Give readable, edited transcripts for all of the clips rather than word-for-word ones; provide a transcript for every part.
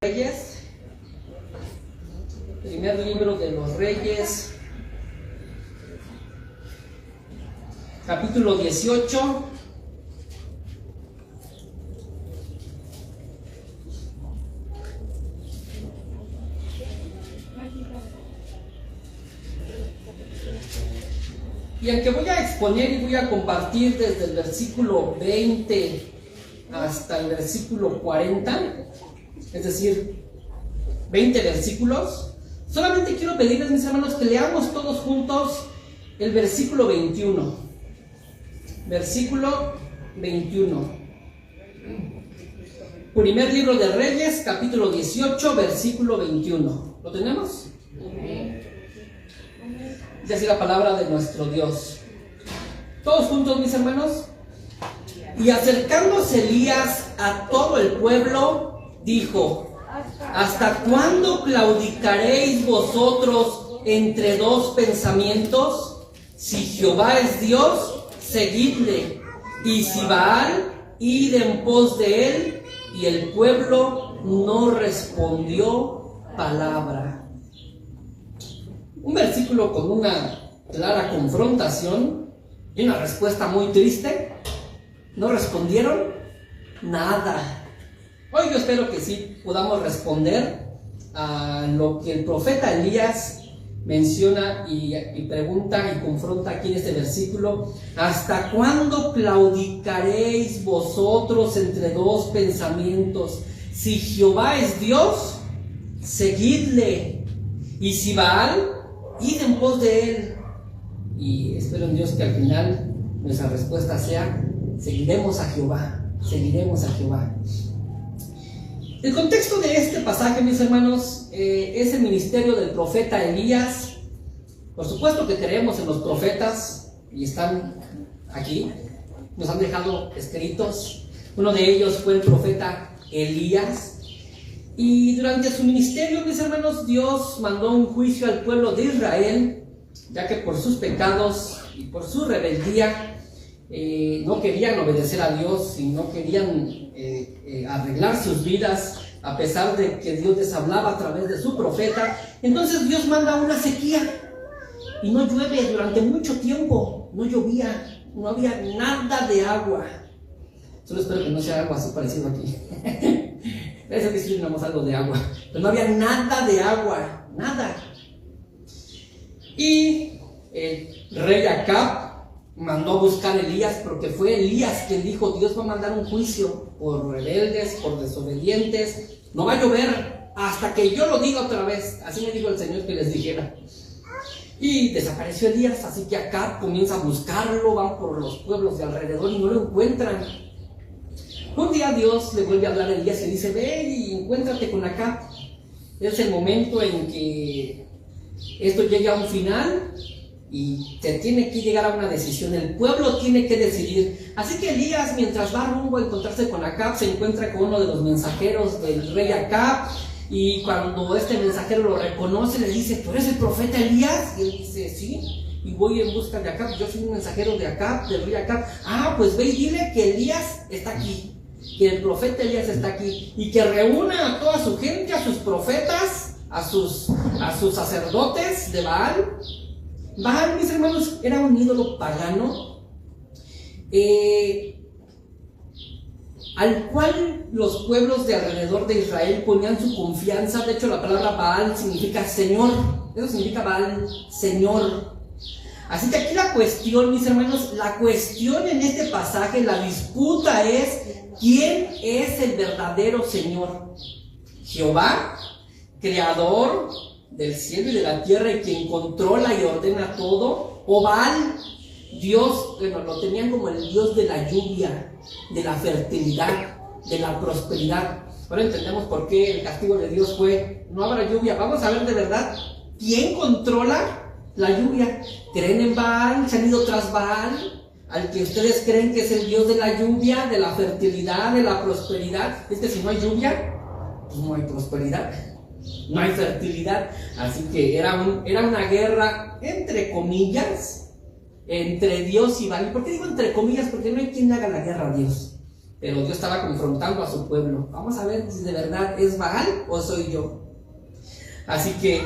Reyes, primer libro de los Reyes, capítulo 18. Y el que voy a exponer y voy a compartir desde el versículo 20 hasta el versículo 40, es decir, 20 versículos. Solamente quiero pedirles, mis hermanos, que leamos todos juntos el versículo 21. Versículo 21. Primer libro de Reyes, capítulo 18, versículo 21. ¿Lo tenemos? Dice así la palabra de nuestro Dios. Todos juntos, mis hermanos. Y acercándose Elías a todo el pueblo, dijo: ¿hasta cuándo claudicaréis vosotros entre dos pensamientos? Si Jehová es Dios, seguidle, y si Baal, id en pos de él. Y el pueblo no respondió palabra. Un versículo con una clara confrontación y una respuesta muy triste. No respondieron nada. Hoy yo espero que sí podamos responder a lo que el profeta Elías menciona y pregunta y confronta aquí en este versículo. ¿Hasta cuándo claudicaréis vosotros entre dos pensamientos? Si Jehová es Dios, seguidle, y si Baal, id en pos de él. Y espero en Dios que al final nuestra respuesta sea: seguiremos a Jehová, seguiremos a Jehová. El contexto de este pasaje, mis hermanos, es el ministerio del profeta Elías. Por supuesto que creemos en los profetas y están aquí, nos han dejado escritos. Uno de ellos fue el profeta Elías. Y durante su ministerio, mis hermanos, Dios mandó un juicio al pueblo de Israel, ya que por sus pecados y por su rebeldía no querían obedecer a Dios y no querían arreglar sus vidas, a pesar de que Dios les hablaba a través de su profeta. Entonces Dios manda una sequía y no llueve durante mucho tiempo. No llovía, no había nada de agua. Solo espero que no sea algo así parecido aquí. Parece que sí tenemos algo de agua, pero no había nada de agua, nada. Y el rey Acab mandó a buscar a Elías, porque fue Elías quien dijo: Dios va a mandar un juicio por rebeldes, por desobedientes. No va a llover hasta que yo lo diga otra vez. Así me dijo el Señor que les dijera. Y desapareció Elías, así que Acab comienza a buscarlo, van por los pueblos de alrededor y no lo encuentran. Un día Dios le vuelve a hablar a Elías y dice: ve y encuéntrate con Acab. Es el momento en que esto llega a un final y se tiene que llegar a una decisión. El pueblo tiene que decidir. Así que Elías, mientras va rumbo a encontrarse con Acab, se encuentra con uno de los mensajeros del rey Acab. Y cuando este mensajero lo reconoce, le dice: ¿tú eres el profeta Elías? Y él dice: sí, y voy en busca de Acab. Yo soy un mensajero de Acab, del rey Acab. Ah, pues ve y dile que Elías está aquí, que el profeta Elías está aquí, y que reúna a toda su gente, a sus profetas, a sus sacerdotes de Baal. Baal, mis hermanos, era un ídolo pagano al cual los pueblos de alrededor de Israel ponían su confianza. De hecho, la palabra Baal significa Señor. Eso significa Baal, Señor. Así que aquí la cuestión, mis hermanos, la cuestión en este pasaje, la disputa es: ¿quién es el verdadero Señor? ¿Jehová, creador del cielo y de la tierra y quien controla y ordena todo? ¿O Baal, Dios, bueno, lo tenían como el Dios de la lluvia, de la fertilidad, de la prosperidad? Ahora entendemos por qué el castigo de Dios fue: no habrá lluvia. Vamos a ver de verdad quién controla la lluvia. ¿Creen en Baal? ¿Se han ido tras Baal? Al que ustedes creen que es el Dios de la lluvia, de la fertilidad, de la prosperidad. Es que si no hay lluvia, pues no hay prosperidad, no hay fertilidad. Así que era una guerra, entre comillas, entre Dios y Baal. ¿Por qué digo entre comillas? Porque no hay quien haga la guerra a Dios. pero Dios estaba confrontando a su pueblo. Vamos a ver si de verdad es Baal o soy yo. Así que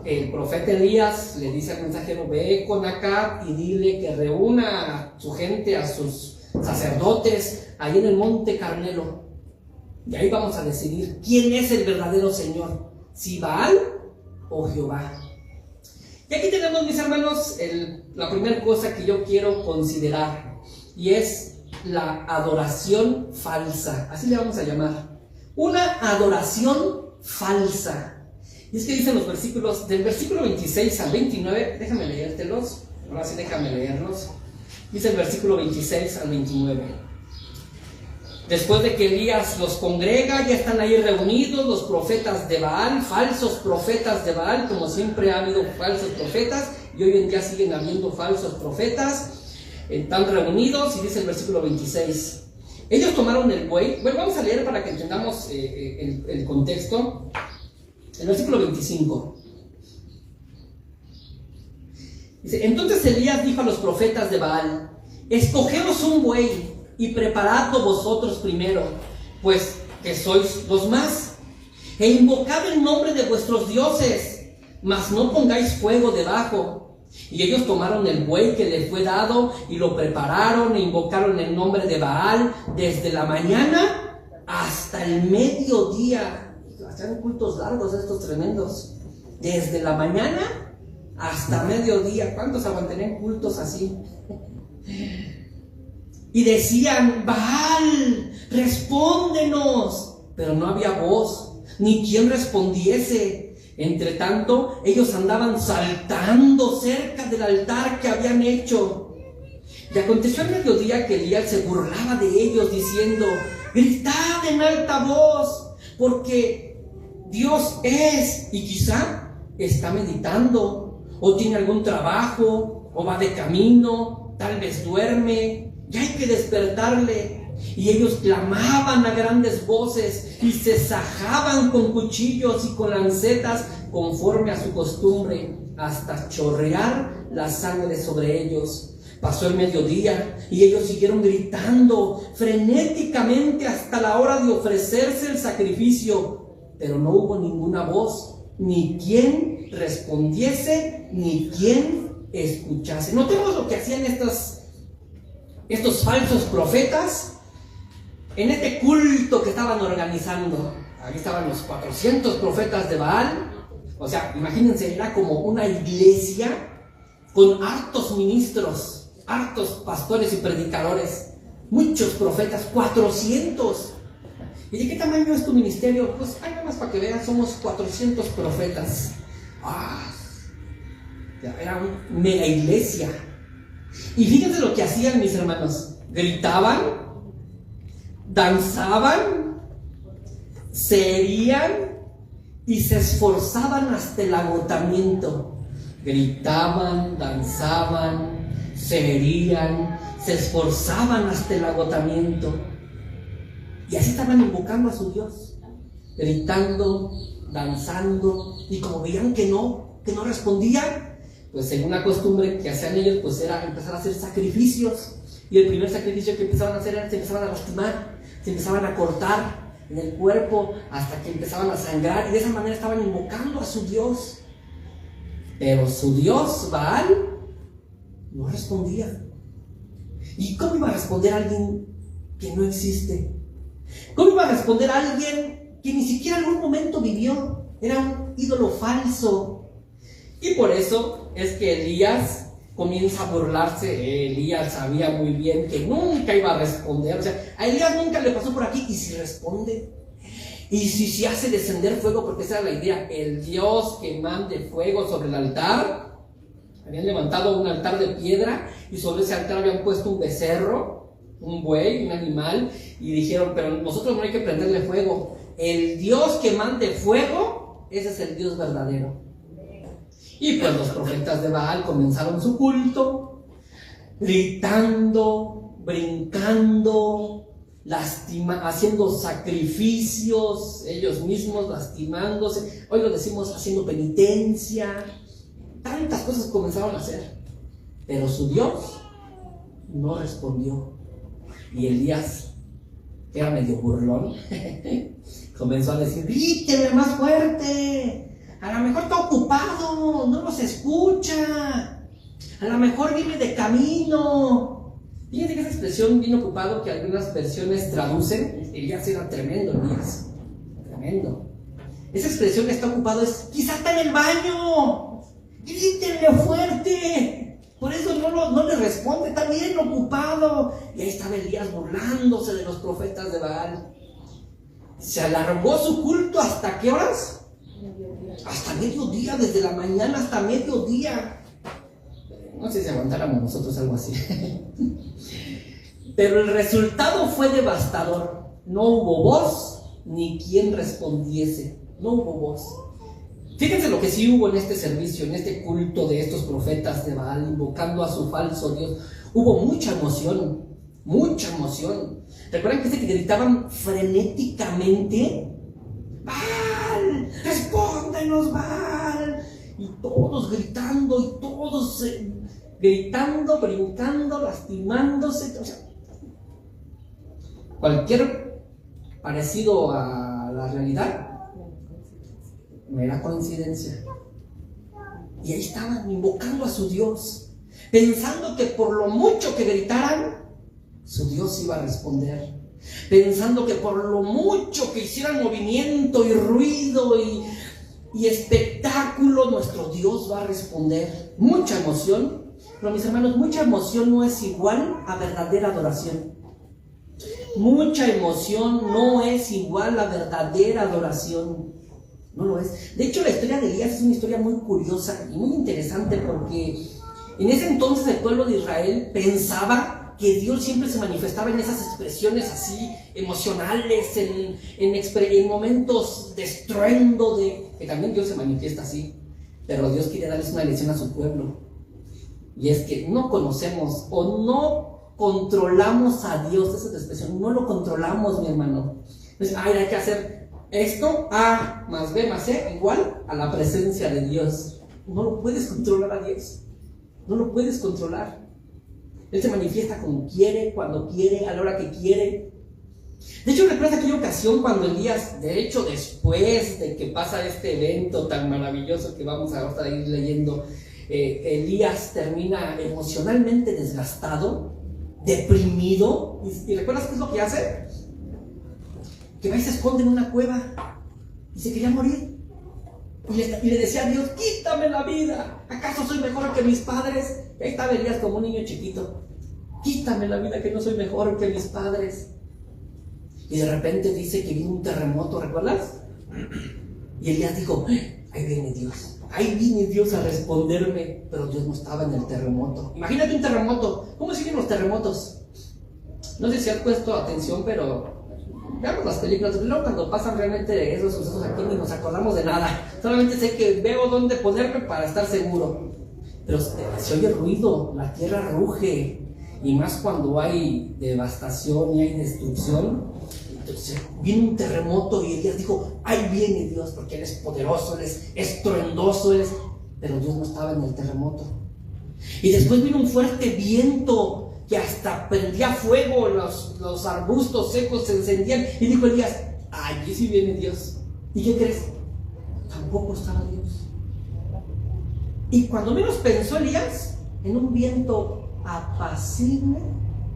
el profeta Elías le dice al mensajero: ve con Acab y dile que reúna a su gente, a sus sacerdotes, ahí en el monte Carmelo. Y ahí vamos a decidir quién es el verdadero Señor, si Baal o Jehová. Y aquí tenemos, mis hermanos, la primera cosa que yo quiero considerar, y es la adoración falsa. Así le vamos a llamar. Una adoración falsa. Y es que dicen los versículos, del versículo 26 al 29, déjame leértelos, ahora sí déjame leerlos. Dice el versículo 26 al 29. Después de que Elías los congrega, ya están ahí reunidos los profetas de Baal, falsos profetas de Baal, como siempre ha habido falsos profetas, y hoy en día siguen habiendo falsos profetas. Están reunidos, y dice el versículo 26. Ellos tomaron el buey. Bueno, vamos a leer para que entendamos el contexto. El versículo 25. Dice: entonces Elías dijo a los profetas de Baal: escogeos un buey y preparadlo vosotros primero, pues que sois los más, e invocad el nombre de vuestros dioses, mas no pongáis fuego debajo. Y ellos tomaron el buey que les fue dado y lo prepararon e invocaron el nombre de Baal desde la mañana hasta el mediodía. Hacían cultos largos estos tremendos, desde la mañana hasta mediodía. ¿Cuántos aguantarían cultos así? Y decían: Baal, respóndenos. Pero no había voz, ni quien respondiese. Entre tanto, ellos andaban saltando cerca del altar que habían hecho. Y aconteció al mediodía que Elías se burlaba de ellos, diciendo: gritad en alta voz, porque Dios es, y quizá está meditando, o tiene algún trabajo, o va de camino, tal vez duerme, ya hay que despertarle. Y ellos clamaban a grandes voces y se sajaban con cuchillos y con lancetas conforme a su costumbre, hasta chorrear la sangre sobre ellos. Pasó el mediodía y ellos siguieron gritando frenéticamente hasta la hora de ofrecerse el sacrificio, pero no hubo ninguna voz, ni quien respondiese, ni quien escuchase. Notemos lo que hacían estos falsos profetas en este culto que estaban organizando. Aquí estaban los 400 profetas de Baal. O sea, imagínense, era como una iglesia con hartos ministros, hartos pastores y predicadores, muchos profetas, 400. ¿Y de qué tamaño es tu ministerio? Pues ahí nada más para que vean, somos 400 profetas. Era una mega iglesia. Y fíjense lo que hacían, mis hermanos. Gritaban, danzaban, se herían y se esforzaban hasta el agotamiento. Gritaban, danzaban, se herían, se esforzaban hasta el agotamiento. Y así estaban invocando a su Dios, gritando, danzando, y como veían que no respondían, pues según la costumbre que hacían ellos, pues era empezar a hacer sacrificios. Y el primer sacrificio que empezaban a hacer era: se empezaban a lastimar, se empezaban a cortar en el cuerpo hasta que empezaban a sangrar, y de esa manera estaban invocando a su Dios. Pero su Dios, Baal, no respondía. ¿Y cómo iba a responder a alguien que no existe? ¿Cómo iba a responder a alguien que ni siquiera en un momento vivió? Era un ídolo falso. Y por eso es que Elías comienza a burlarse. Elías sabía muy bien que nunca iba a responder. O sea, a Elías nunca le pasó por aquí. ¿Y si responde? ¿Y si se hace descender fuego? Porque esa era la idea. El Dios que mande fuego sobre el altar. Habían levantado un altar de piedra y sobre ese altar habían puesto un becerro, un buey, un animal, y dijeron: pero nosotros no hay que prenderle fuego. El Dios que mande fuego, ese es el Dios verdadero. Y pues los profetas de Baal comenzaron su culto, gritando, brincando, haciendo sacrificios, ellos mismos lastimándose. Hoy lo decimos haciendo penitencia. Tantas cosas comenzaron a hacer, pero su Dios no respondió. Y Elías que era medio burlón, comenzó a decir: gríteme más fuerte, a lo mejor está ocupado, no nos escucha, a lo mejor viene de camino. Fíjate que esa expresión "bien ocupado", que algunas versiones traducen, Elías era tremendo, Elías, tremendo. Esa expresión "está ocupado" es quizá está en el baño, grítenle fuerte. Por eso no le responde, está bien ocupado. Y ahí estaba Elías burlándose de los profetas de Baal. Se alargó su culto ¿hasta qué horas? Hasta mediodía, desde la mañana hasta mediodía. No sé si aguantáramos nosotros algo así. Pero el resultado fue devastador. No hubo voz ni quien respondiese. No hubo voz. Fíjense lo que sí hubo en este servicio, en este culto de estos profetas de Baal, invocando a su falso Dios. Hubo mucha emoción, mucha emoción. ¿Recuerdan que dice que gritaban frenéticamente? ¡Baal! ¡Respóndenos, Baal! Y todos gritando, y todos gritando, brincando, lastimándose. O sea, cualquier parecido a la realidad, mera coincidencia. Y ahí estaban invocando a su Dios, pensando que por lo mucho que gritaran, su Dios iba a responder, pensando que por lo mucho que hicieran movimiento y ruido y espectáculo, nuestro Dios va a responder. Mucha emoción. Pero mis hermanos, mucha emoción no es igual a verdadera adoración. Mucha emoción no es igual a verdadera adoración. No lo es. De hecho, la historia de Elías es una historia muy curiosa y muy interesante, porque en ese entonces el pueblo de Israel pensaba que Dios siempre se manifestaba en esas expresiones así emocionales, en momentos de estruendo, que también Dios se manifiesta así. Pero Dios quiere darles una lección a su pueblo, y es que no conocemos o no controlamos a Dios. Esa es la expresión, no lo controlamos, mi hermano. Entonces, hay que hacer esto, A más B más C igual a la presencia de Dios. No lo puedes controlar a Dios. No lo puedes controlar. Él se manifiesta como quiere, cuando quiere, a la hora que quiere. De hecho, recuerda aquella ocasión cuando Elías, de hecho, después de que pasa este evento tan maravilloso que vamos a ahora ir leyendo, Elías termina emocionalmente desgastado, deprimido. ¿Y recuerdas qué es lo que hace? Que va y se esconde en una cueva y se quería morir. Y le decía a Dios: quítame la vida, ¿acaso soy mejor que mis padres? Y ahí estaba Elías como un niño chiquito: quítame la vida, que no soy mejor que mis padres. Y de repente dice que vino un terremoto, ¿recuerdas? Y Elías dijo: ahí viene Dios a responderme. Pero Dios no estaba en el terremoto. Imagínate un terremoto. ¿Cómo siguen los terremotos? No sé si has puesto atención, pero veamos las películas. Luego, cuando pasan realmente esos sucesos aquí, ni nos acordamos de nada. Solamente sé que veo dónde ponerme para estar seguro. Pero se oye ruido, la tierra ruge. Y más cuando hay devastación y hay destrucción. Entonces viene un terremoto y Elías dijo: ahí viene Dios, porque Él es poderoso, Él es estruendoso, pero Dios no estaba en el terremoto. Y después vino un fuerte viento que hasta prendía fuego, los arbustos secos se encendían. Y dijo Elías: allí sí viene Dios. ¿Y qué crees? Tampoco estaba Dios. Y cuando menos pensó Elías, en un viento apacible,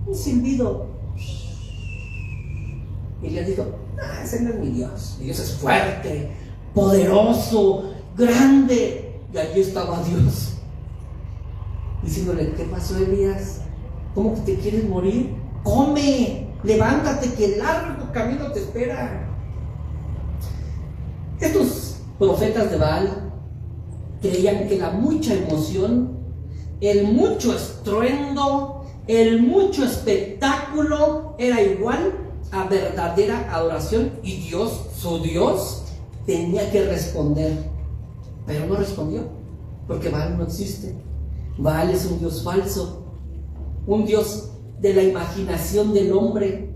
un silbido, Elías dijo: ese no es mi Dios. Mi Dios es fuerte, poderoso, grande. Y allí estaba Dios, diciéndole: ¿qué pasó, Elías? ¿Cómo que te quieres morir? Come, levántate, que largo camino te espera. Estos profetas de Baal creían que la mucha emoción, el mucho estruendo, el mucho espectáculo era igual a verdadera adoración, y Dios, su Dios, tenía que responder. Pero no respondió, porque Baal no existe. Baal es un Dios falso, un Dios de la imaginación del hombre.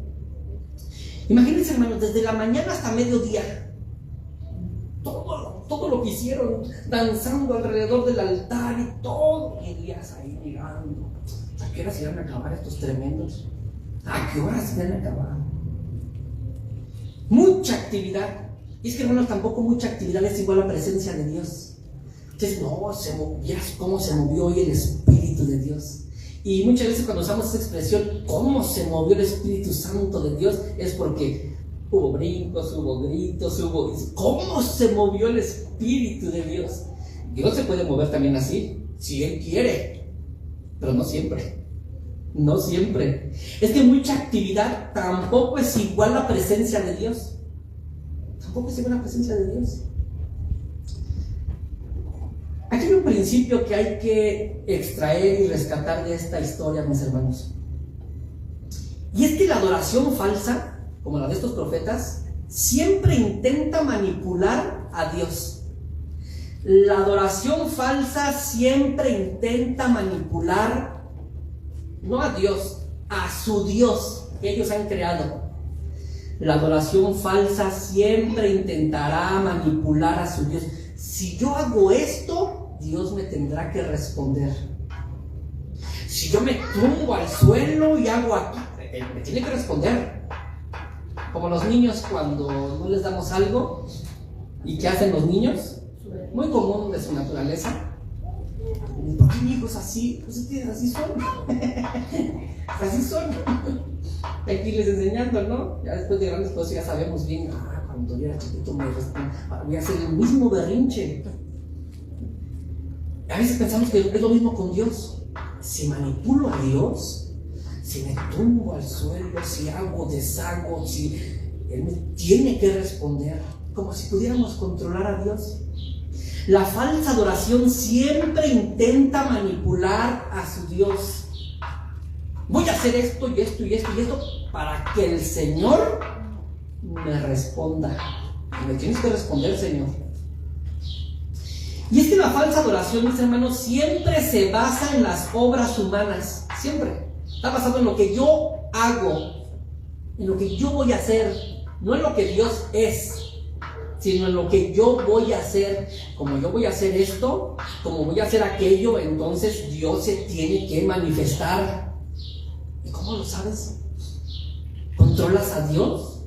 Imagínense, hermanos, desde la mañana hasta mediodía, todo lo que hicieron, danzando alrededor del altar y todo. Y Elías ahí mirando: ¿a qué horas se iban a acabar estos tremendos? ¿A qué horas se iban a acabar? Mucha actividad. Y es que, hermanos, tampoco mucha actividad es igual a la presencia de Dios. Entonces, no, vieras cómo se movió hoy el Espíritu de Dios. Y muchas veces cuando usamos esa expresión, ¿cómo se movió el Espíritu Santo de Dios? Es porque hubo brincos, hubo gritos, ¿cómo se movió el Espíritu de Dios? Dios se puede mover también así, si Él quiere, pero no siempre. No siempre. Es que mucha actividad tampoco es igual a la presencia de Dios. Tampoco es igual a la presencia de Dios. Aquí hay un principio que hay que extraer y rescatar de esta historia, mis hermanos. Y es que la adoración falsa, como la de estos profetas, siempre intenta manipular a Dios. La adoración falsa siempre intenta manipular, no a Dios, a su Dios que ellos han creado. La adoración falsa siempre intentará manipular a su Dios. Si yo hago esto, Dios me tendrá que responder. Si yo me tumbo al suelo y hago aquí, me tiene que responder. Como los niños cuando no les damos algo. ¿Y qué hacen los niños? Muy común de su naturaleza. ¿Por qué mi hijo es así? Pues es que así son. Así son. Hay que irles enseñando, ¿no? Ya después de grandes cosas ya sabemos bien. Cuando yo era chiquito voy a hacer el mismo berrinche. A veces pensamos que es lo mismo con Dios. Si manipulo a Dios, si me tumbo al suelo, si hago, deshago, si Él me tiene que responder, como si pudiéramos controlar a Dios. La falsa adoración siempre intenta manipular a su Dios. Voy a hacer esto y esto y esto y esto para que el Señor me responda. Me tienes que responder, Señor. Y es que la falsa adoración, mis hermanos, siempre se basa en las obras humanas. Siempre. Está basado en lo que yo hago, en lo que yo voy a hacer, no en lo que Dios es, sino en lo que yo voy a hacer. Como yo voy a hacer esto, como voy a hacer aquello, entonces Dios se tiene que manifestar. ¿Y cómo lo sabes? ¿Controlas a Dios?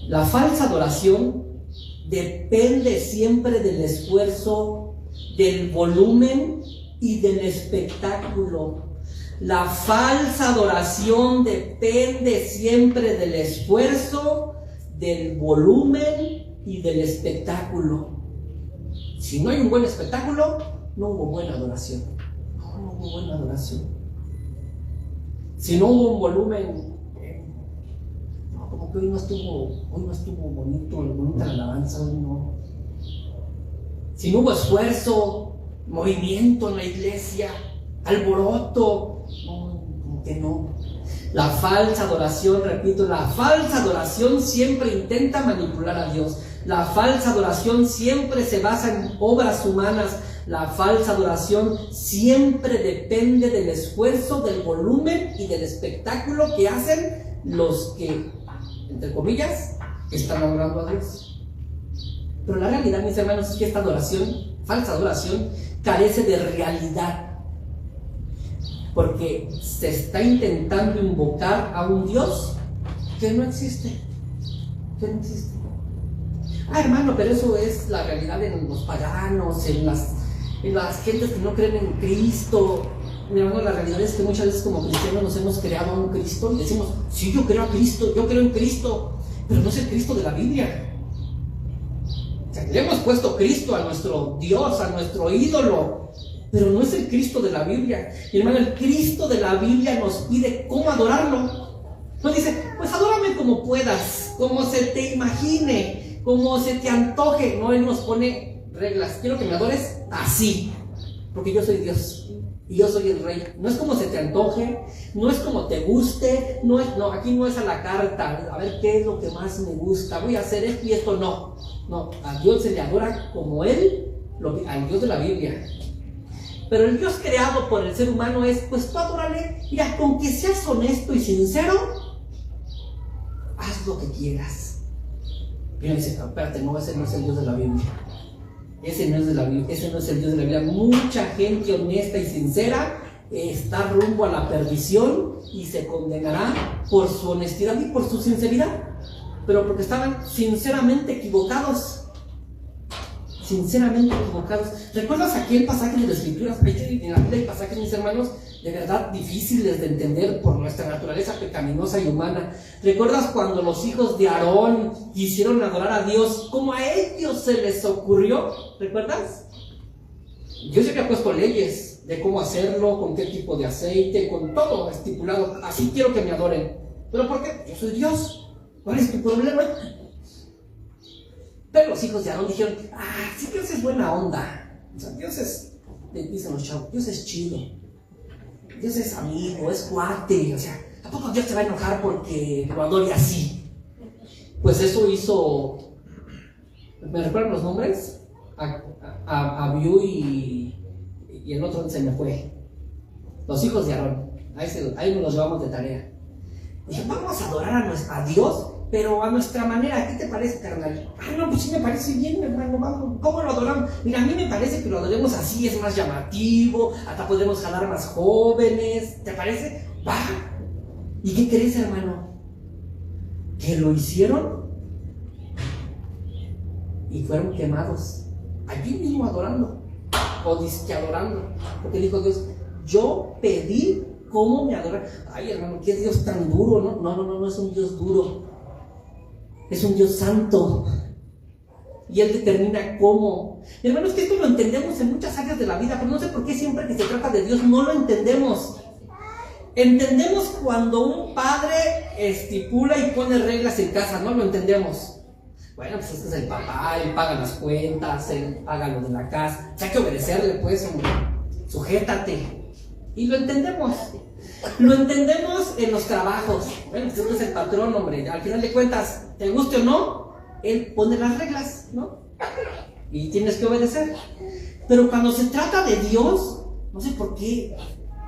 La falsa adoración depende siempre del esfuerzo, del volumen y del espectáculo. La falsa adoración depende siempre del esfuerzo, del volumen y del espectáculo. Si no hay un buen espectáculo, no hubo buena adoración. No hubo buena adoración. Si no hubo un volumen, como que hoy no estuvo bonita la alabanza, hoy no. Si no hubo esfuerzo, movimiento en la iglesia, alboroto, no, como que no. La falsa adoración, repito, la falsa adoración siempre intenta manipular a Dios. La falsa adoración siempre se basa en obras humanas. La falsa adoración siempre depende del esfuerzo, del volumen y del espectáculo que hacen los que, entre comillas, están adorando a Dios. Pero la realidad, mis hermanos, es que esta adoración, falsa adoración, carece de realidad, porque se está intentando invocar a un Dios que no existe. Hermano, pero eso es la realidad en los paganos, en las gentes que no creen en Cristo. Mi hermano, la realidad es que muchas veces como cristianos nos hemos creado a un Cristo y decimos, sí, yo creo a Cristo, yo creo en Cristo, pero no es el Cristo de la Biblia. O sea, le hemos puesto Cristo a nuestro Dios, a nuestro ídolo, pero no es el Cristo de la Biblia. Y hermano, el Cristo de la Biblia nos pide cómo adorarlo. Nos dice, pues adórame como puedas, como se te imagine, como se te antoje. No, Él nos pone reglas. Quiero que me adores así, porque yo soy Dios y yo soy el Rey. No es como se te antoje, no es como te guste, no, aquí no es a la carta, a ver qué es lo que más me gusta, voy a hacer esto y esto. No, a Dios se le adora como Él, al Dios de la Biblia. Pero el Dios creado por el ser humano es, pues tú adórale, mira, con que seas honesto y sincero, haz lo que quieras. Y uno dice, no, espérate, no, ese no es el Dios de la Biblia. Ese no es el Dios de la Biblia. Mucha gente honesta y sincera está rumbo a la perdición y se condenará por su honestidad y por su sinceridad, pero porque estaban sinceramente equivocados. Sinceramente equivocados. ¿Recuerdas aquel pasaje de las Escrituras? En la Biblia hay pasajes, mis hermanos, de verdad difíciles de entender por nuestra naturaleza pecaminosa y humana. ¿Recuerdas cuando los hijos de Aarón quisieron adorar a Dios? ¿Cómo a ellos se les ocurrió? ¿Recuerdas? Dios ya había puesto leyes de cómo hacerlo, con qué tipo de aceite, con todo estipulado. Así quiero que me adoren. ¿Pero por qué? Yo soy Dios. ¿Cuál es tu problema? Pero los hijos de Aarón dijeron, sí, Dios es buena onda. O sea, Dios es, dicen los chavos, Dios es chido. Dios es amigo, es cuate. O sea, ¿a poco Dios te va a enojar porque lo adore así? Pues eso hizo, ¿me recuerdan los nombres? Abiú y el otro se me fue. Los hijos de Aarón. Ahí nos los llevamos de tarea. Dije, vamos a adorar a Dios, pero a nuestra manera. ¿Qué te parece, carnal? No, pues sí me parece bien, hermano. Vamos, ¿cómo lo adoramos? Mira, a mí me parece que lo adoremos así, es más llamativo, hasta podemos jalar más jóvenes. ¿Te parece? Va. ¿Y qué crees, hermano? Que lo hicieron y fueron quemados. Allí mismo adorando. O disque adorando. Porque dijo Dios, yo pedí cómo me adoran. Ay, hermano, qué Dios tan duro, ¿no? No es un Dios duro. Es un Dios santo. Y Él determina cómo. Hermanos, que esto lo entendemos en muchas áreas de la vida, pero no sé por qué siempre que se trata de Dios no lo entendemos. Entendemos cuando un padre estipula y pone reglas en casa, no lo entendemos. Bueno, pues este es el papá, él paga las cuentas, él paga lo de la casa. Hay que obedecerle, pues, hombre. Sujétate. Y lo entendemos. Lo entendemos en los trabajos. Bueno, pues este es el patrón, hombre. Al final de cuentas, te guste o no, él pone las reglas, ¿no? Y tienes que obedecer. Pero cuando se trata de Dios, no sé por qué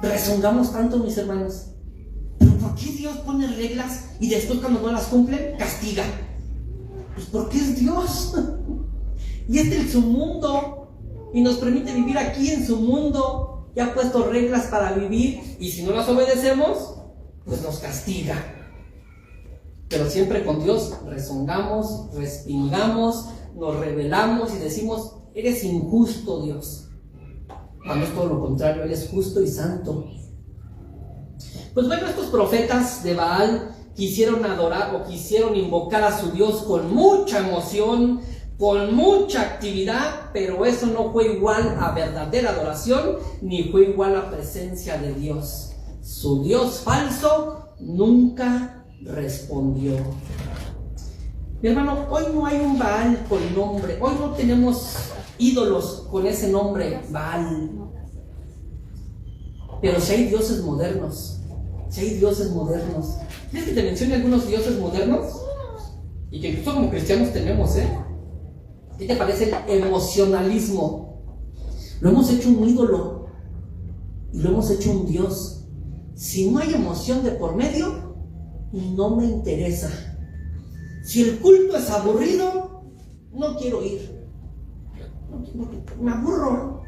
rezongamos tanto, mis hermanos. ¿Pero por qué Dios pone reglas y después cuando no las cumplen, castiga? Pues porque es Dios. Y este es su mundo. Y nos permite vivir aquí en su mundo. Y ha puesto reglas para vivir. Y si no las obedecemos, pues nos castiga. Pero siempre con Dios rezongamos, respingamos, nos rebelamos y decimos, eres injusto, Dios. Cuando es todo lo contrario, Él es justo y santo. Pues bueno, estos profetas de Baal quisieron adorar o quisieron invocar a su Dios con mucha emoción, con mucha actividad, pero eso no fue igual a verdadera adoración, ni fue igual a presencia de Dios. Su Dios falso nunca respondió. Mi hermano, hoy no hay un Baal con nombre, hoy no tenemos ídolos con ese nombre, Baal. Pero si hay dioses modernos, ¿quieres que te mencione algunos dioses modernos? Y que incluso como cristianos tenemos, ¿Qué te parece el emocionalismo? Lo hemos hecho un ídolo y lo hemos hecho un Dios. Si no hay emoción de por medio, no me interesa. Si el culto es aburrido, no quiero ir. Me aburro.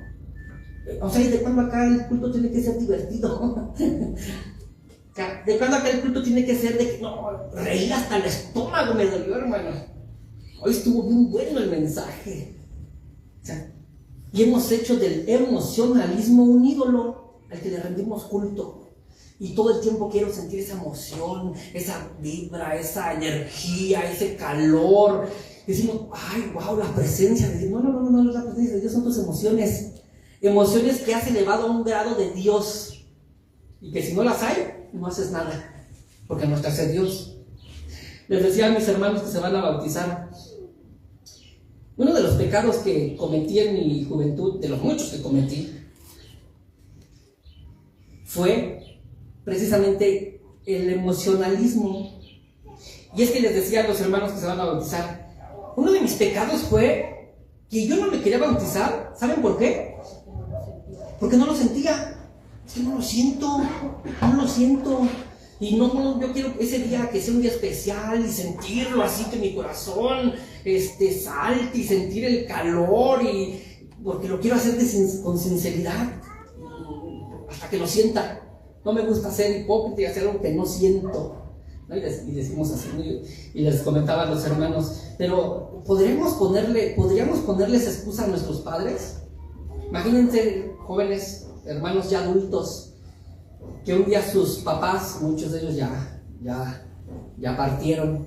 O sea, ¿de cuándo acá el culto tiene que ser divertido? ¿De cuándo acá el culto tiene que ser de que no, reír hasta el estómago me dolió, hermano? Hoy estuvo bien bueno el mensaje. O sea, y hemos hecho del emocionalismo un ídolo al que le rendimos culto. Y todo el tiempo quiero sentir esa emoción, esa vibra, esa energía, ese calor. Y decimos, ay, wow, la presencia de Dios. No, la presencia de Dios son tus emociones. Emociones que has elevado a un grado de Dios. Y que si no las hay, no haces nada. Porque no estás en Dios. Les decía a mis hermanos que se van a bautizar. Uno de los pecados que cometí en mi juventud, de los muchos que cometí, fue precisamente el emocionalismo. Y es que les decía a los hermanos que se van a bautizar, uno de mis pecados fue que yo no me quería bautizar. ¿Saben por qué? Porque no lo sentía. Es que no lo siento. Y no, yo quiero ese día que sea un día especial y sentirlo así, que mi corazón salte y sentir el calor, y porque lo quiero hacer con sinceridad. Hasta hasta que lo sienta. No me gusta ser hipócrita y hacer algo que no siento, ¿no? Y decimos así, ¿no? Y les comentaba a los hermanos, pero ¿podríamos ponerles excusa a nuestros padres? Imagínense, jóvenes, hermanos ya adultos, que un día sus papás, muchos de ellos ya partieron,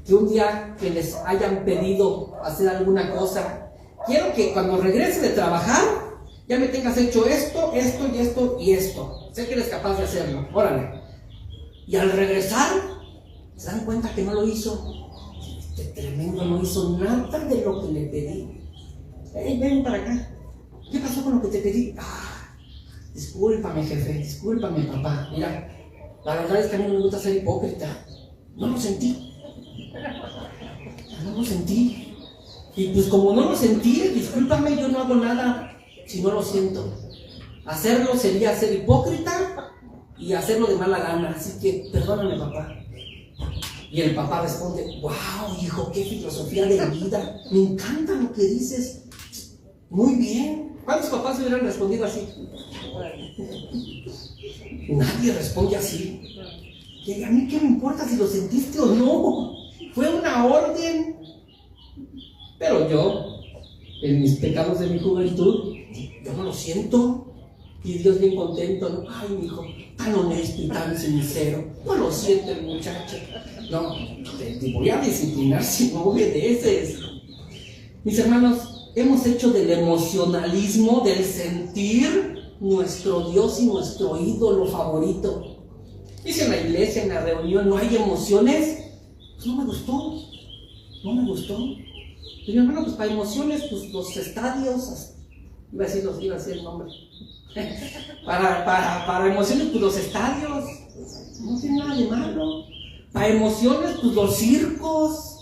que un día que les hayan pedido hacer alguna cosa, quiero que cuando regrese de trabajar ya me tengas hecho esto, esto y esto y esto, sé que eres capaz de hacerlo, órale. Y al regresar se dan cuenta que no lo hizo. Este tremendo no hizo nada de lo que le pedí. Ven para acá, ¿qué pasó con lo que te pedí? Discúlpame, jefe, discúlpame, papá. Mira, la verdad es que a mí no me gusta ser hipócrita. No lo sentí. Y pues como no lo sentí, discúlpame, yo no hago nada si no lo siento. Hacerlo sería ser hipócrita y hacerlo de mala gana. Así que perdóname, papá. Y el papá responde: wow, hijo, qué filosofía de vida. Me encanta lo que dices. Muy bien. ¿Cuántos papás hubieran respondido así? Nadie responde así. Y a mí qué me importa si lo sentiste o no. Fue una orden. Pero yo, en mis pecados de mi juventud, yo no lo siento. Y Dios bien contento, ¿no? Ay, mi hijo, tan honesto y tan sincero. No lo siente el muchacho. No, te voy a disciplinar si no obedeces. Mis hermanos, hemos hecho del emocionalismo, del sentir, nuestro Dios y nuestro ídolo favorito. Y si en la iglesia, en la reunión, no hay emociones, pues no me gustó. Y mi hermano, pues para emociones, pues los estadios, iba a decir el nombre. Para emociones, pues los estadios, no tiene nada de malo. Para emociones, pues los circos.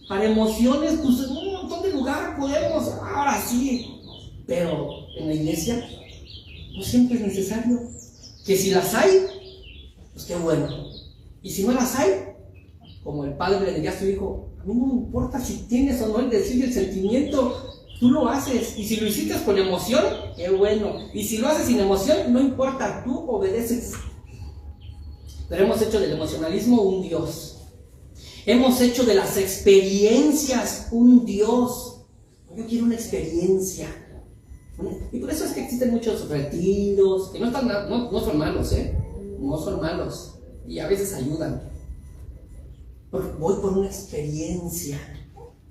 Para emociones, pues en un montón de lugares podemos, ahora sí. Pero en la iglesia no siempre es necesario. Que si las hay, pues qué bueno. Y si no las hay, como el padre le diría a su hijo: a mí no me importa si tienes o no el deseo y el sentimiento, tú lo haces. Y si lo hiciste con emoción, qué bueno. Y si lo haces sin emoción, no importa, tú obedeces. Pero hemos hecho del emocionalismo un Dios. Hemos hecho de las experiencias un Dios. Yo quiero una experiencia. Y por eso es que existen muchos retiros, que no son malos, no son malos. Y a veces ayudan. Porque voy por una experiencia.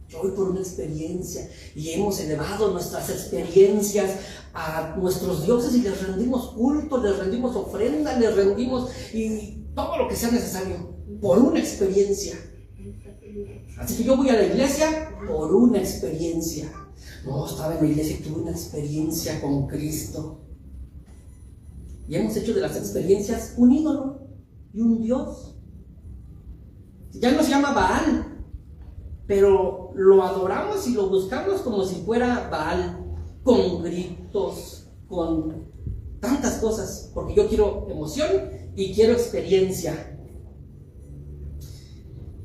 Yo voy por una experiencia. Y hemos elevado nuestras experiencias a nuestros dioses y les rendimos culto, les rendimos ofrenda, les rendimos y todo lo que sea necesario por una experiencia. Así que yo voy a la iglesia por una experiencia. No, estaba en la iglesia y tuve una experiencia con Cristo. Y hemos hecho de las experiencias un ídolo y un Dios. Ya no se llama Baal, pero lo adoramos y lo buscamos como si fuera Baal, con gritos, con tantas cosas, porque yo quiero emoción y quiero experiencia.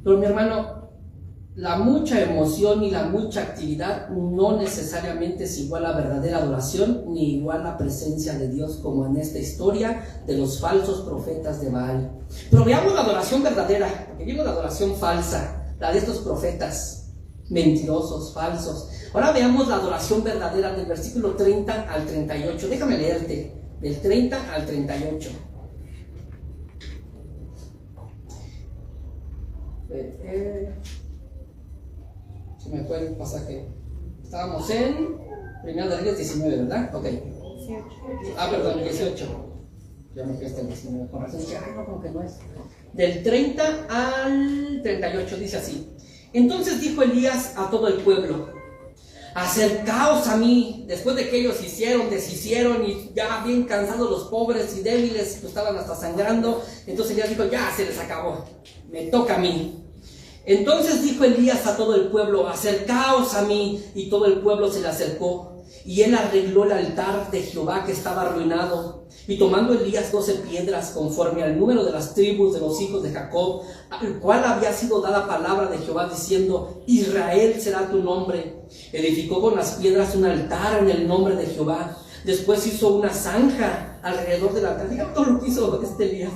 Pero mi hermano, la mucha emoción y la mucha actividad no necesariamente es igual a verdadera adoración ni igual a presencia de Dios, como en esta historia de los falsos profetas de Baal. Pero veamos la adoración verdadera, porque vimos la adoración falsa, la de estos profetas mentirosos, falsos. Ahora veamos la adoración verdadera del versículo 30 al 38. Déjame leerte, del 30 al 38. Se me fue el pasaje. Estábamos en 1 de Reyes 19, ¿verdad? Ok. 18. Ya me quedé hasta el 19. Con razón, no, como que no es. Del 30 al 38 dice así: entonces dijo Elías a todo el pueblo: acercaos a mí. Después de que ellos deshicieron y ya bien cansados los pobres y débiles, pues estaban hasta sangrando. Entonces Elías dijo: ya se les acabó, me toca a mí. Entonces dijo Elías a todo el pueblo: acercaos a mí. Y todo el pueblo se le acercó. Y él arregló el altar de Jehová que estaba arruinado. Y tomando Elías 12 piedras, conforme al número de las tribus de los hijos de Jacob, al cual había sido dada palabra de Jehová, diciendo: Israel será tu nombre, edificó con las piedras un altar en el nombre de Jehová. Después hizo una zanja alrededor del altar. Fíjate todo lo que hizo Elías.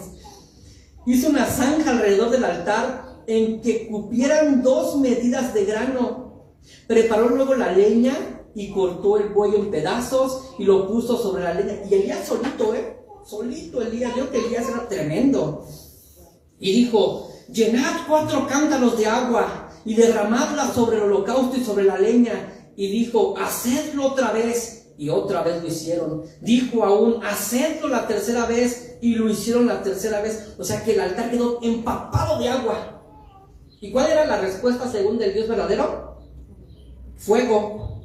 Hizo una zanja alrededor del altar en que cupieran 2 medidas de grano. Preparó luego la leña y cortó el buey en pedazos y lo puso sobre la leña. Y Elías solito, solito Elías. Yo que Elías era tremendo. Y dijo: llenad 4 cántaros de agua y derramadla sobre el holocausto y sobre la leña. Y dijo: hacedlo otra vez. Y otra vez lo hicieron. Dijo aún: hacedlo la tercera vez. Y lo hicieron la tercera vez. O sea que el altar quedó empapado de agua. ¿Y cuál era la respuesta según el Dios verdadero? Fuego.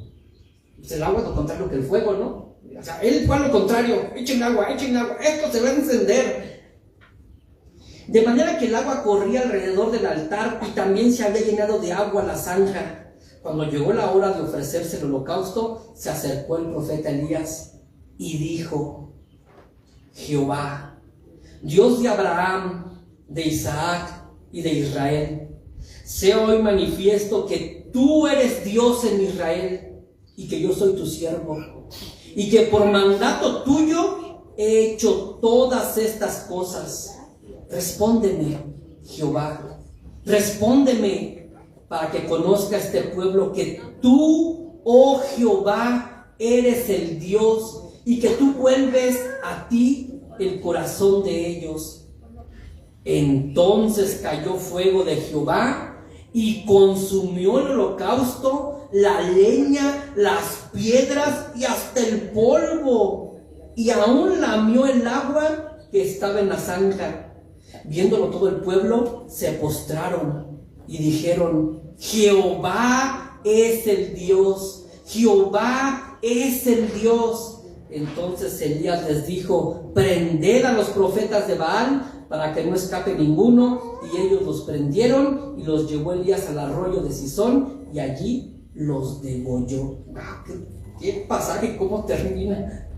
Pues el agua es lo contrario que el fuego, ¿no? O sea, él fue a lo contrario: echen agua, esto se va a encender. De manera que el agua corría alrededor del altar y también se había llenado de agua la zanja. Cuando llegó la hora de ofrecerse el holocausto, se acercó el profeta Elías y dijo: Jehová, Dios de Abraham, de Isaac y de Israel, sea hoy manifiesto que tú eres Dios en Israel y que yo soy tu siervo, y que por mandato tuyo he hecho todas estas cosas. Respóndeme, Jehová, respóndeme, para que conozca este pueblo que tú, oh Jehová, eres el Dios, y que tú vuelves a ti el corazón de ellos. Entonces cayó fuego de Jehová y consumió el holocausto, la leña, las piedras y hasta el polvo, y aún lamió el agua que estaba en la zanja. Viéndolo todo el pueblo, se postraron y dijeron: Jehová es el Dios, Jehová es el Dios. Entonces Elías les dijo: prended a los profetas de Baal para que no escape ninguno. Y ellos los prendieron y los llevó Elías al arroyo de Cisón y allí los degolló. ¿Qué pasaje? ¿Cómo termina?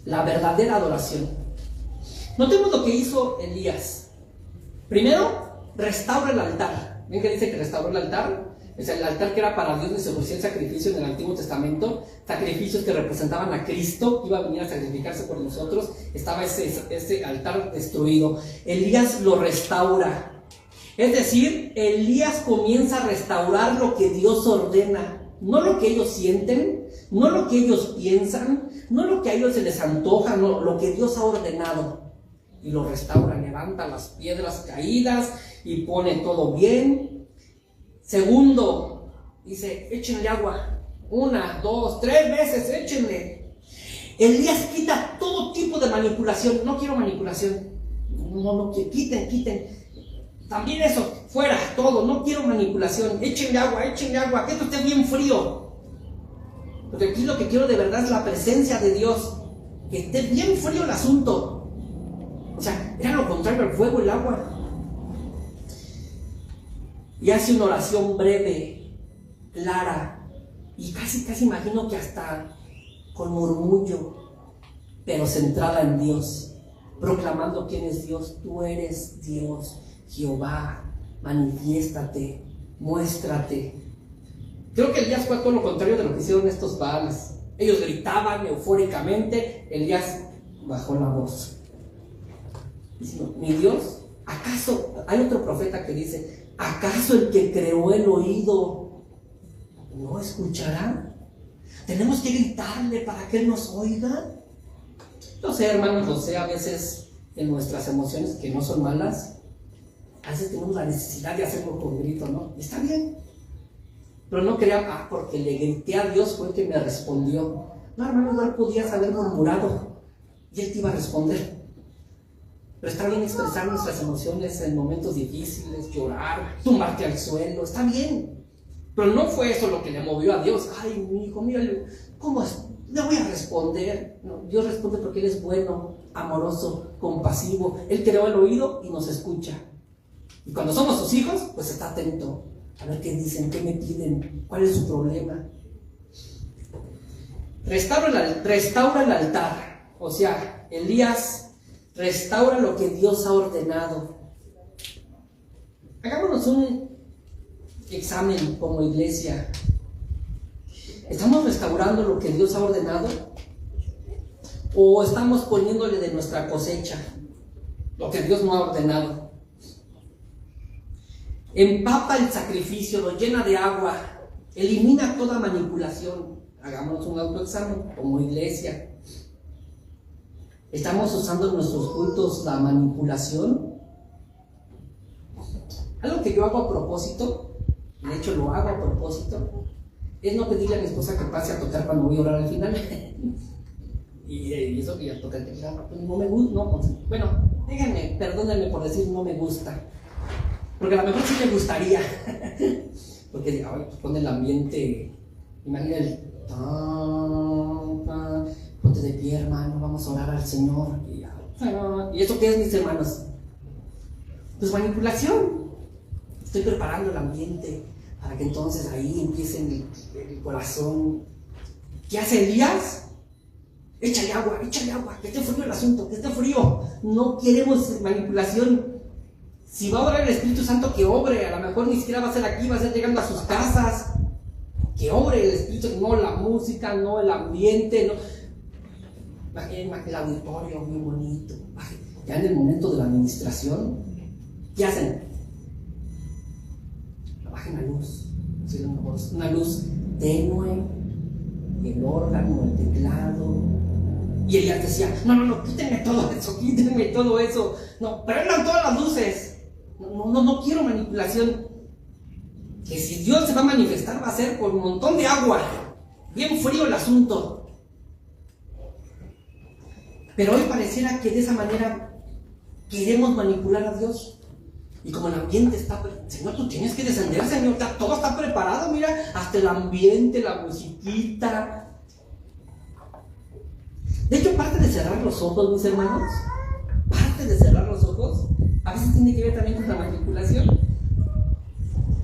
La verdadera adoración. Notemos lo que hizo Elías. Primero, restaura el altar. ¿Ven que dice que restauró el altar? Es el altar que era para Dios, donde se ofrecía el sacrificio en el Antiguo Testamento, sacrificios que representaban a Cristo, que iba a venir a sacrificarse por nosotros. Estaba ese altar destruido. Elías lo restaura. Es decir, Elías comienza a restaurar lo que Dios ordena. No lo que ellos sienten, no lo que ellos piensan, no lo que a ellos se les antoja, no, lo que Dios ha ordenado. Y lo restaura, levanta las piedras caídas y pone todo bien. Segundo, dice: échenle agua. 1, 2, 3 veces, échenle. Elías quita todo tipo de manipulación. No quiero manipulación. No, quiten. También eso, fuera, todo. No quiero manipulación. Échenle agua, que esto esté bien frío. Porque aquí lo que quiero de verdad es la presencia de Dios. Que esté bien frío el asunto. O sea, era lo contrario al fuego, el agua. Y hace una oración breve, clara, y casi imagino que hasta con murmullo, pero centrada en Dios, proclamando quién es Dios. Tú eres Dios, Jehová, manifiéstate, muéstrate. Creo que Elías fue todo lo contrario de lo que hicieron estos Baales. Ellos gritaban eufóricamente, Elías bajó la voz. Diciendo: mi Dios, ¿acaso? Hay otro profeta que dice: ¿acaso el que creó el oído no escuchará? ¿Tenemos que gritarle para que Él nos oiga? No sé, hermanos, no sé, a veces en nuestras emociones, que no son malas, a veces tenemos la necesidad de hacerlo con grito, ¿no? Está bien. Pero no crean: porque le grité a Dios fue el que me respondió. No, hermano, no podías haber murmurado y Él te iba a responder. Pero está bien expresar nuestras emociones en momentos difíciles, llorar, tumbarte al suelo, está bien. Pero no fue eso lo que le movió a Dios. Ay, mi hijo, mira, ¿cómo es? Le voy a responder. No, Dios responde porque Él es bueno, amoroso, compasivo. Él creó el oído y nos escucha. Y cuando somos sus hijos, pues está atento a ver qué dicen, qué me piden, cuál es su problema. Restaura el altar. O sea, Elías restaura lo que Dios ha ordenado. Hagámonos un examen como iglesia. ¿Estamos restaurando lo que Dios ha ordenado? ¿O estamos poniéndole de nuestra cosecha lo que Dios no ha ordenado? Empapa el sacrificio, lo llena de agua, elimina toda manipulación. Hagamos un autoexamen como iglesia. ¿Estamos usando en nuestros cultos la manipulación? Algo que yo hago a propósito, de hecho lo hago a propósito, es no pedirle a mi esposa que pase a tocar cuando voy a orar al final. y eso que ya toca el teclado, pues no me gusta, no, bueno, díganme, perdónenme por decir no me gusta, porque a lo mejor sí me gustaría, porque ay, pues pone el ambiente, imagina el ponte de pie, hermano, vamos a orar al Señor. ¿Y eso qué es, mis hermanos? Pues manipulación. Estoy preparando el ambiente para que entonces ahí empiece el corazón. ¿Qué hace Elías? Échale agua, que esté frío el asunto, que esté frío. No queremos manipulación. Si va a obrar el Espíritu Santo, que obre. A lo mejor ni siquiera va a ser aquí, va a ser llegando a sus casas. Que obre el Espíritu, no la música, no el ambiente, no. El auditorio muy bonito. Ya en el momento de la administración, ¿qué hacen? Bajen la luz, una luz tenue, el órgano, el teclado. Y ella decía, no, quítenme todo eso. No, prendan todas las luces. No quiero manipulación. Que si Dios se va a manifestar, va a ser con un montón de agua. Bien frío el asunto. Pero hoy pareciera que de esa manera queremos manipular a Dios. Y como el ambiente está, Señor, tú tienes que descender, Señor, todo está preparado, mira, hasta el ambiente, la musiquita. De hecho, parte de cerrar los ojos, mis hermanos, a veces tiene que ver también con la manipulación.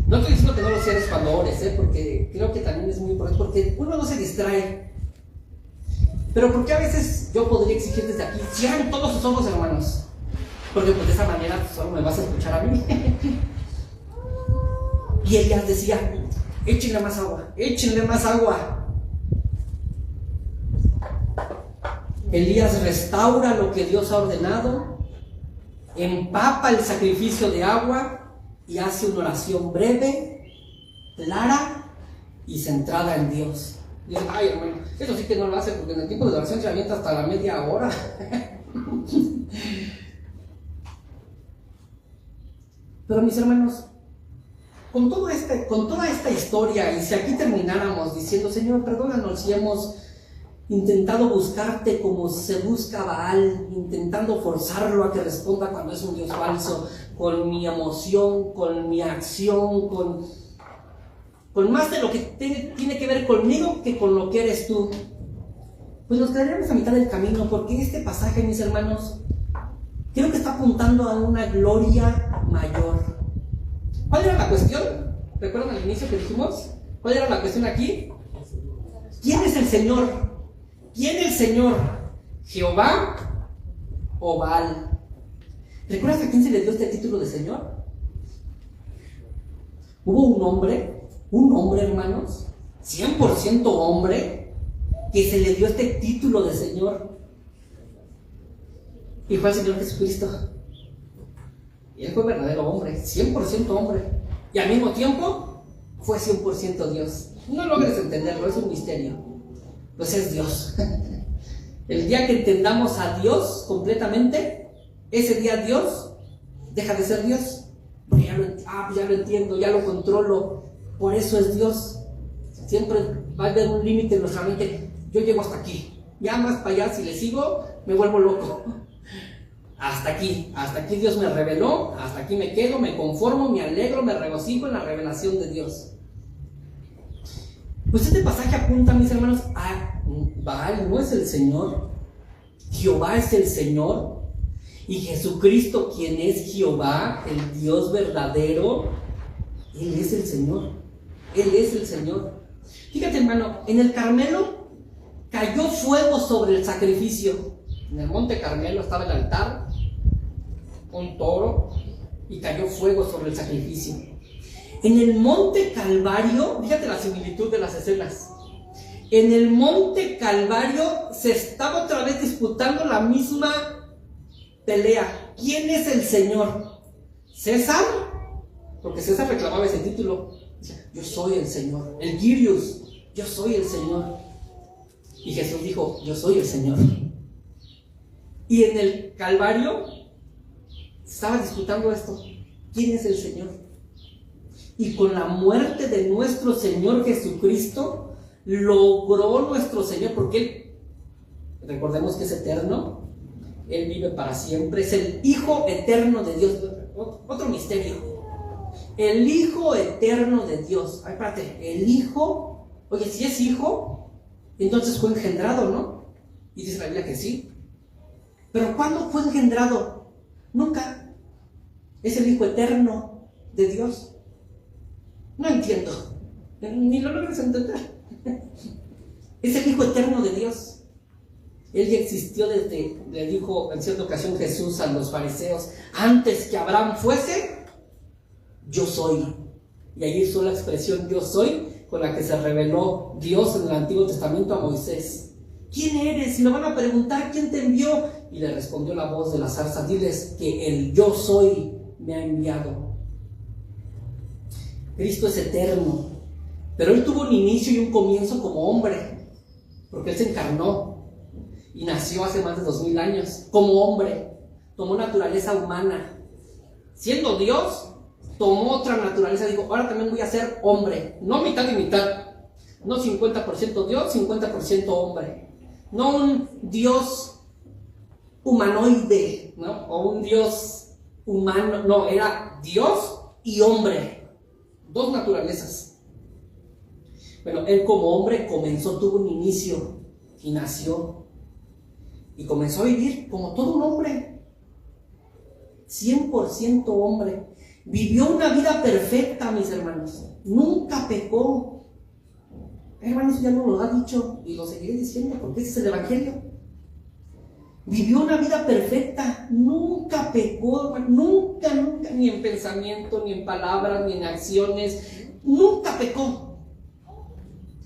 No estoy diciendo que no lo cierres cuando ores, porque creo que también es muy importante, porque uno no se distrae. Pero ¿por qué a veces yo podría exigir desde aquí? Cierren todos sus ojos, hermanos. Porque pues de esa manera solo me vas a escuchar a mí. Y Elías decía, échenle más agua. Elías restaura lo que Dios ha ordenado, empapa el sacrificio de agua y hace una oración breve, clara y centrada en Dios. Y dice, ay, hermano, eso sí que no lo hace, porque en el tiempo de oración se avienta hasta la media hora. Pero mis hermanos, con toda esta historia, y si aquí termináramos diciendo, Señor, perdónanos si hemos intentado buscarte como se busca a Baal, intentando forzarlo a que responda cuando es un Dios falso, con mi emoción, con mi acción, con más de lo que tiene que ver conmigo que con lo que eres tú, pues nos quedaríamos a mitad del camino, porque este pasaje, mis hermanos, creo que está apuntando a una gloria mayor. ¿Cuál era la cuestión? ¿Recuerdan al inicio que dijimos? ¿Cuál era la cuestión aquí? ¿Quién es el Señor? ¿Jehová o Baal? ¿Recuerdas a quién se le dio este título de Señor? Hubo un hombre, hermanos, 100% hombre, que se le dio este título de Señor. Y fue el Señor Jesucristo. Y él fue verdadero hombre, 100% hombre. Y al mismo tiempo fue 100% Dios. No logres entenderlo, es un misterio. Pues es Dios. El día que entendamos a Dios completamente, ese día Dios deja de ser Dios. Porque ya lo entiendo, ya lo controlo. Por eso es Dios. Siempre va a haber un límite en nuestra mente. Yo llego hasta aquí. Ya más para allá, si le sigo, me vuelvo loco. Hasta aquí Dios me reveló, hasta aquí me quedo, me conformo, me alegro, me regocijo en la revelación de Dios. Pues este pasaje apunta, mis hermanos, a Baal no es el Señor, Jehová es el Señor, y Jesucristo, quien es Jehová, el Dios verdadero, Él es el Señor. Fíjate, hermano, en el Carmelo cayó fuego sobre el sacrificio. En el monte Carmelo estaba el altar, un toro, y cayó fuego sobre el sacrificio. En el monte Calvario, fíjate la similitud de las escenas. En el monte Calvario se estaba otra vez disputando la misma pelea. ¿Quién es el Señor? ¿César? Porque César reclamaba ese título. Yo soy el Señor. El Quirios, yo soy el Señor. Y Jesús dijo, yo soy el Señor. Y en el Calvario estaba disputando esto. ¿Quién es el Señor? Y con la muerte de nuestro Señor Jesucristo, logró nuestro Señor, porque Él, recordemos que es eterno, Él vive para siempre, es el Hijo eterno de Dios. Otro misterio. El Hijo eterno de Dios. Ay, espérate, el Hijo, oye, si es Hijo, entonces fue engendrado, ¿no? Y dice la Biblia que sí. Pero ¿cuándo fue engendrado? Nunca. Es el Hijo eterno de Dios. No entiendo, ni lo logras entender. Es el Hijo eterno de Dios. Él ya existió desde, le dijo en cierta ocasión Jesús a los fariseos, antes que Abraham fuese, yo soy. Y ahí usó la expresión yo soy, con la que se reveló Dios en el Antiguo Testamento a Moisés. ¿Quién eres? Y le van a preguntar, ¿quién te envió? Y le respondió la voz de la zarza, diles que el yo soy me ha enviado. Cristo es eterno, pero Él tuvo un inicio y un comienzo como hombre, porque Él se encarnó y nació hace más de 2000 años como hombre, tomó naturaleza humana. Siendo Dios, tomó otra naturaleza, dijo, ahora también voy a ser hombre, no mitad y mitad, no 50% Dios, 50% hombre, no un Dios humanoide, ¿no? O un Dios humano, no, era Dios y hombre. Dos naturalezas. Bueno, Él como hombre comenzó, tuvo un inicio y nació. Y comenzó a vivir como todo un hombre. 100% hombre. Vivió una vida perfecta, mis hermanos. Nunca pecó. Hermanos, ya no lo ha dicho y lo seguiré diciendo porque ese es el Evangelio. Vivió una vida perfecta, nunca pecó, nunca, ni en pensamiento, ni en palabras, ni en acciones, nunca pecó.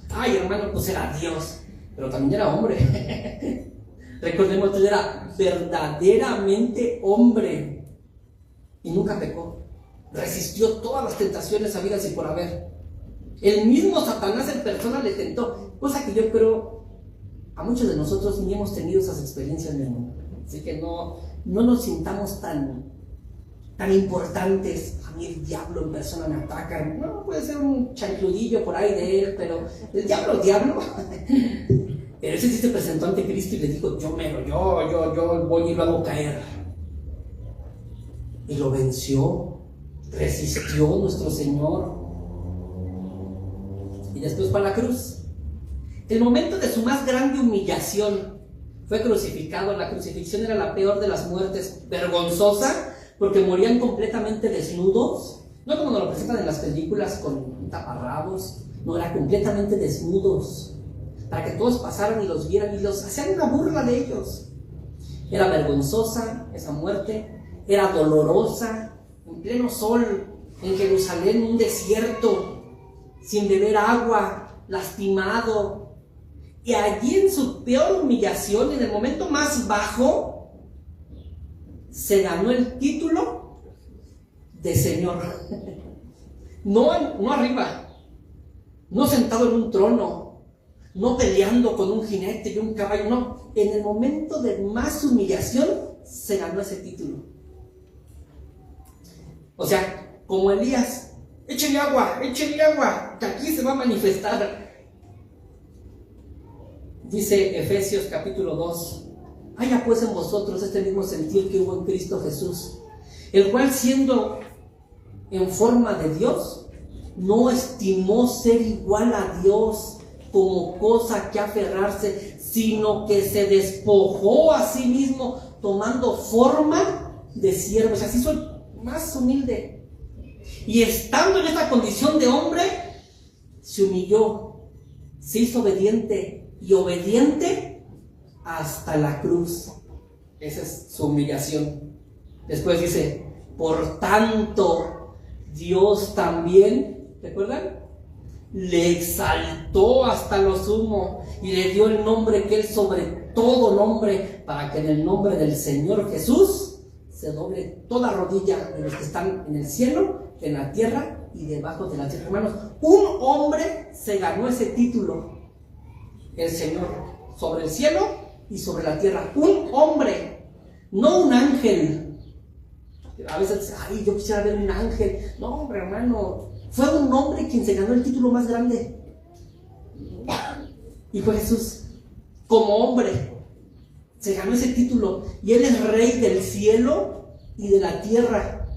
Ay, hermano, pues era Dios, pero también era hombre. Recordemos que él era verdaderamente hombre y nunca pecó. Resistió todas las tentaciones habidas y por haber. El mismo Satanás en persona le tentó, cosa que yo creo a muchos de nosotros ni hemos tenido esas experiencias, mi hermano. Así que no nos sintamos tan importantes. A mí el diablo en persona me ataca. No, puede ser un chancludillo por ahí de él, pero el diablo. Pero ese sí se presentó ante Cristo y le dijo, yo voy y lo hago caer. Y lo venció, resistió nuestro Señor. Y después para la cruz. El momento de su más grande humillación, fue crucificado. La crucifixión era la peor de las muertes, vergonzosa, porque morían completamente desnudos, no como nos lo presentan en las películas con taparrabos, no, era completamente desnudos, para que todos pasaran y los vieran y los hacían una burla de ellos. Era vergonzosa esa muerte, era dolorosa, en pleno sol, en Jerusalén, un desierto, sin beber agua, lastimado. Y allí en su peor humillación, en el momento más bajo, se ganó el título de Señor. No arriba, no sentado en un trono, no peleando con un jinete y un caballo, no. En el momento de más humillación, se ganó ese título. O sea, como Elías, échenle agua, que aquí se va a manifestar. Dice Efesios capítulo 2, haya pues en vosotros este mismo sentir que hubo en Cristo Jesús, el cual siendo en forma de Dios, no estimó ser igual a Dios como cosa que aferrarse, sino que se despojó a sí mismo, tomando forma de siervo. O sea, se hizo más humilde. Y estando en esta condición de hombre, se humilló, se hizo obediente, y obediente hasta la cruz. Esa es su humillación. Después dice, por tanto, Dios también, ¿recuerdan? le exaltó hasta lo sumo y le dio el nombre que es sobre todo nombre, para que en el nombre del Señor Jesús se doble toda rodilla de los que están en el cielo, en la tierra y debajo de la tierra. Hermanos, un hombre se ganó ese título, el Señor, sobre el cielo y sobre la tierra. Un hombre, no un ángel. A veces dicen, ay, yo quisiera ver un ángel. No, hombre, hermano, fue un hombre quien se ganó el título más grande. Y fue Jesús. Como hombre se ganó ese título, y Él es Rey del cielo y de la tierra.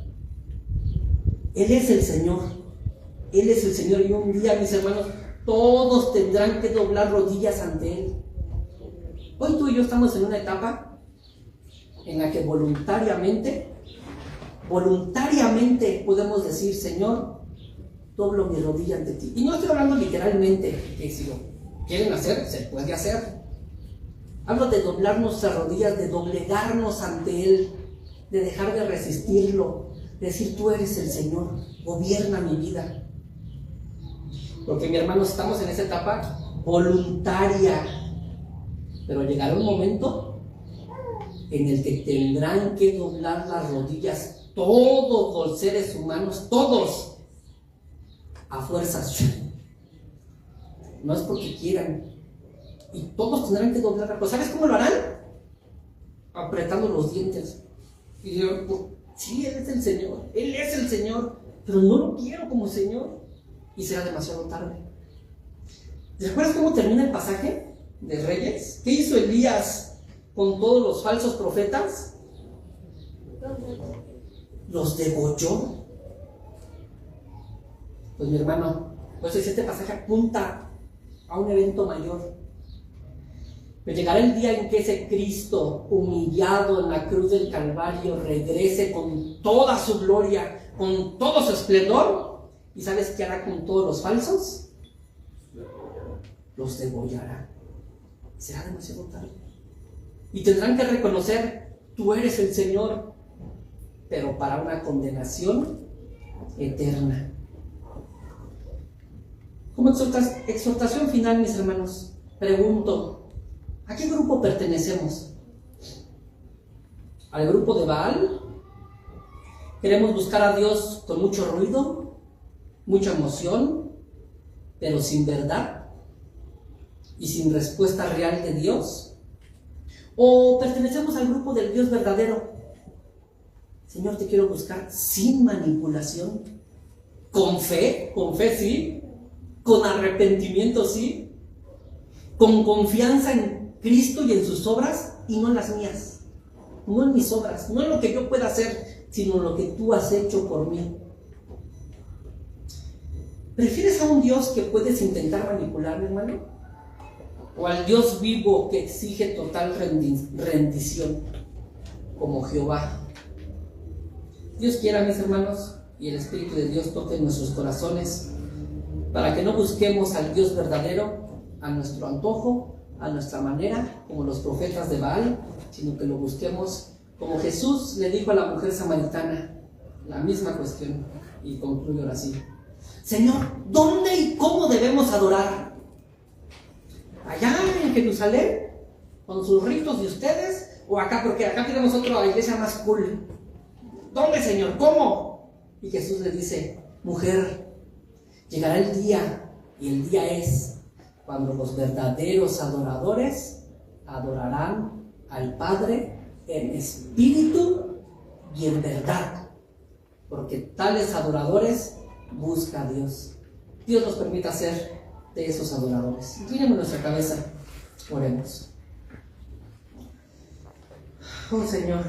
Él es el Señor. Él es el Señor. Y un día, mis hermanos, todos tendrán que doblar rodillas ante Él. Hoy tú y yo estamos en una etapa en la que voluntariamente podemos decir, Señor, doblo mi rodilla ante ti. Y no estoy hablando literalmente, que si lo quieren hacer, se puede hacer. Hablo de doblar nuestras rodillas, de doblegarnos ante Él, de dejar de resistirlo, de decir, tú eres el Señor, gobierna mi vida. Porque, mi hermano, estamos en esa etapa voluntaria, pero llegará un momento en el que tendrán que doblar las rodillas todos los seres humanos, todos, a fuerzas. No es porque quieran. Y todos tendrán que doblar. Pues ¿sabes cómo lo harán? Apretando los dientes. Y yo, pues, sí, Él es el Señor. Él es el Señor. Pero no lo quiero como Señor. Y será demasiado tarde. ¿Recuerdas cómo termina el pasaje de Reyes? ¿Qué hizo Elías con todos los falsos profetas? Los degolló. Pues, mi hermano, pues este pasaje apunta a un evento mayor. Pero llegará el día en que ese Cristo humillado en la cruz del Calvario regrese con toda su gloria, con todo su esplendor. ¿Y sabes qué hará con todos los falsos? Los degollará. Será demasiado tarde. Y tendrán que reconocer, tú eres el Señor, pero para una condenación eterna. Como exhortación final, mis hermanos, pregunto, ¿a qué grupo pertenecemos? ¿Al grupo de Baal? ¿Queremos buscar a Dios con mucho ruido, mucha emoción, pero sin verdad y sin respuesta real de Dios? ¿O pertenecemos al grupo del Dios verdadero? Señor, te quiero buscar sin manipulación, con fe sí, con arrepentimiento sí, con confianza en Cristo y en sus obras, y no en las mías, no en mis obras, no en lo que yo pueda hacer, sino en lo que tú has hecho por mí. ¿Prefieres a un Dios que puedes intentar manipular, mi hermano? ¿O al Dios vivo que exige total rendición, como Jehová? Dios quiera, mis hermanos, y el Espíritu de Dios toque nuestros corazones, para que no busquemos al Dios verdadero a nuestro antojo, a nuestra manera, como los profetas de Baal, sino que lo busquemos como Jesús le dijo a la mujer samaritana, la misma cuestión, y concluyo ahora así. Señor, ¿dónde y cómo debemos adorar? ¿Allá en Jerusalén, con sus ritos de ustedes? ¿O acá? Porque acá tenemos otra iglesia más cool. ¿Dónde, Señor? ¿Cómo? Y Jesús le dice, mujer, llegará el día, y el día es cuando los verdaderos adoradores adorarán al Padre en espíritu y en verdad, porque tales adoradores busca a Dios. Dios nos permita ser de esos adoradores. Inclinemos nuestra cabeza, oremos. Oh Señor,